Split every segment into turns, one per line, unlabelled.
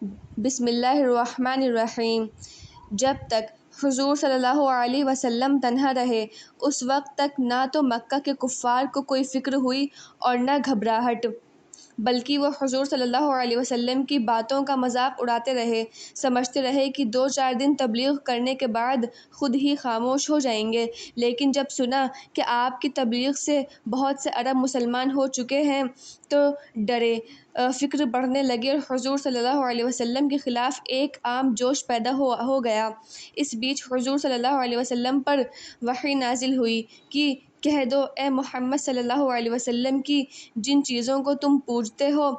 بسم اللہ الرحمن الرحیم۔ جب تک حضور صلی اللہ علیہ وسلم تنہا رہے اس وقت تک نہ تو مکہ کے کفار کو کوئی فکر ہوئی اور نہ گھبراہٹ، بلکہ وہ حضور صلی اللہ علیہ وسلم کی باتوں کا مذاق اڑاتے رہے، سمجھتے رہے کہ 2-4 دن تبلیغ کرنے کے بعد خود ہی خاموش ہو جائیں گے۔ لیکن جب سنا کہ آپ کی تبلیغ سے بہت سے عرب مسلمان ہو چکے ہیں تو ڈرے، فکر بڑھنے لگی اور حضور صلی اللہ علیہ وسلم کے خلاف ایک عام جوش پیدا ہو گیا۔ اس بیچ حضور صلی اللہ علیہ وسلم پر وحی نازل ہوئی کہ کہہ دو اے محمد صلی اللہ علیہ وسلم کہ جن چیزوں کو تم پوجتے ہو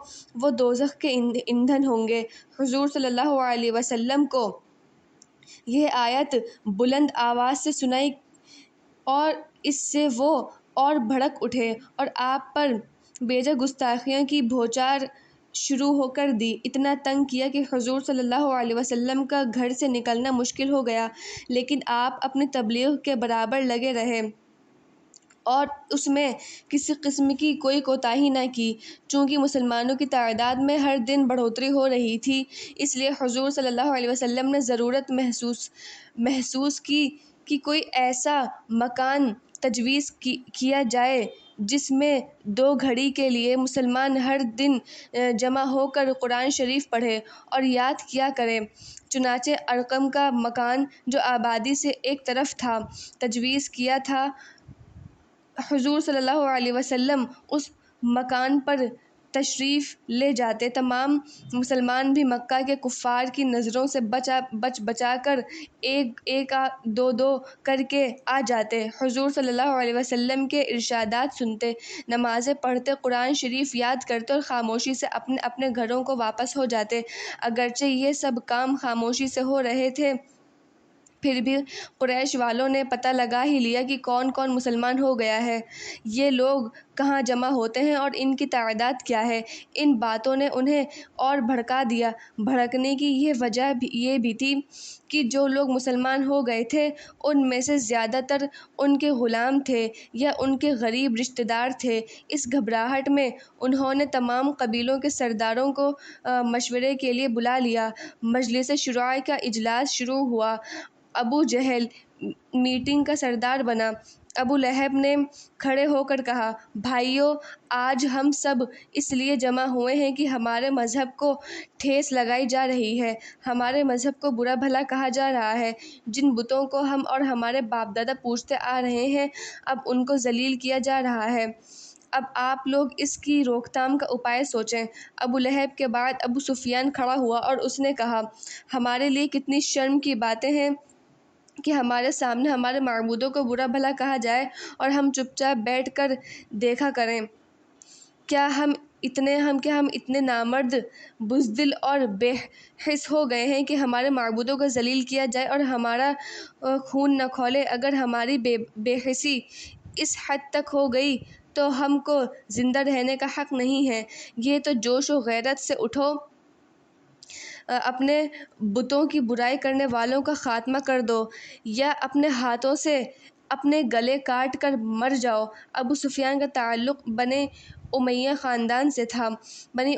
وہ دوزخ کے ایندھن ہوں گے۔ حضور صلی اللہ علیہ وسلم کو یہ آیت بلند آواز سے سنائی اور اس سے وہ اور بھڑک اٹھے اور آپ پر بیجا گستاخیوں کی بوچھار شروع ہو کر دی، اتنا تنگ کیا کہ حضور صلی اللہ علیہ وسلم کا گھر سے نکلنا مشکل ہو گیا، لیکن آپ اپنی تبلیغ کے برابر لگے رہے اور اس میں کسی قسم کی کوئی کوتاہی نہ کی۔ چونکہ مسلمانوں کی تعداد میں ہر دن بڑھوتری ہو رہی تھی، اس لیے حضور صلی اللہ علیہ وسلم نے ضرورت محسوس کی کہ کوئی ایسا مکان تجویز کیا جائے جس میں 2 گھڑی کے لیے مسلمان ہر دن جمع ہو کر قرآن شریف پڑھیں اور یاد کیا کریں۔ چنانچہ ارقم کا مکان جو آبادی سے ایک طرف تھا تجویز کیا تھا۔ حضور صلی اللہ علیہ وسلم اس مکان پر تشریف لے جاتے، تمام مسلمان بھی مکہ کے کفار کی نظروں سے بچا کر ایک 2 کر کے آ جاتے، حضور صلی اللہ علیہ وسلم کے ارشادات سنتے، نمازیں پڑھتے، قرآن شریف یاد کرتے اور خاموشی سے اپنے اپنے گھروں کو واپس ہو جاتے۔ اگرچہ یہ سب کام خاموشی سے ہو رہے تھے، پھر بھی قریش والوں نے پتہ لگا ہی لیا کہ کون کون مسلمان ہو گیا ہے، یہ لوگ کہاں جمع ہوتے ہیں اور ان کی تعداد کیا ہے۔ ان باتوں نے انہیں اور بھڑکا دیا۔ بھڑکنے کی یہ وجہ یہ بھی تھی کہ جو لوگ مسلمان ہو گئے تھے ان میں سے زیادہ تر ان کے غلام تھے یا ان کے غریب رشتہ دار تھے۔ اس گھبراہٹ میں انہوں نے تمام قبیلوں کے سرداروں کو مشورے کے لیے بلا لیا۔ مجلس شورا کا اجلاس شروع ہوا۔ ابو جہل میٹنگ کا سردار بنا۔ ابو لہب نے کھڑے ہو کر کہا، بھائیو، آج ہم سب اس لیے جمع ہوئے ہیں کہ ہمارے مذہب کو ٹھیس لگائی جا رہی ہے، ہمارے مذہب کو برا بھلا کہا جا رہا ہے، جن بتوں کو ہم اور ہمارے باپ دادا پوجتے آ رہے ہیں اب ان کو ذلیل کیا جا رہا ہے۔ اب آپ لوگ اس کی روک تھام کا اپائے سوچیں۔ ابو لہب کے بعد ابو سفیان کھڑا ہوا اور اس نے کہا، ہمارے لیے کتنی شرم کی باتیں ہیں کہ ہمارے سامنے ہمارے معبودوں کو برا بھلا کہا جائے اور ہم چپ چاپ بیٹھ کر دیکھا کریں۔ کیا ہم اتنے نامرد، بزدل اور بے حس ہو گئے ہیں کہ ہمارے معبودوں کو ذلیل کیا جائے اور ہمارا خون نہ کھولے؟ اگر ہماری بے حسی اس حد تک ہو گئی تو ہم کو زندہ رہنے کا حق نہیں ہے۔ یہ تو جوش و غیرت سے اٹھو، اپنے بتوں کی برائی کرنے والوں کا خاتمہ کر دو یا اپنے ہاتھوں سے اپنے گلے کاٹ کر مر جاؤ۔ ابو سفیان کا تعلق بنی امیہ خاندان سے تھا۔ بنی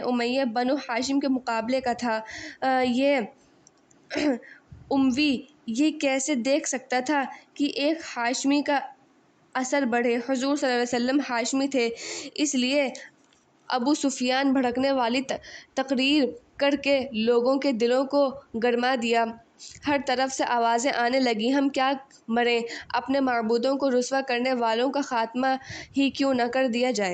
امیہ بنو ہاشم کے مقابلے کا تھا۔ یہ اموی یہ کیسے دیکھ سکتا تھا کہ ایک ہاشمی کا اثر بڑھے؟ حضور صلی اللہ علیہ وسلم ہاشمی تھے، اس لیے ابو سفیان بھڑکنے والی تقریر کر کے لوگوں کے دلوں کو گرما دیا۔ ہر طرف سے آوازیں آنے لگیں، ہم کیا مریں، اپنے معبودوں کو رسوا کرنے والوں کا خاتمہ ہی کیوں نہ کر دیا جائے۔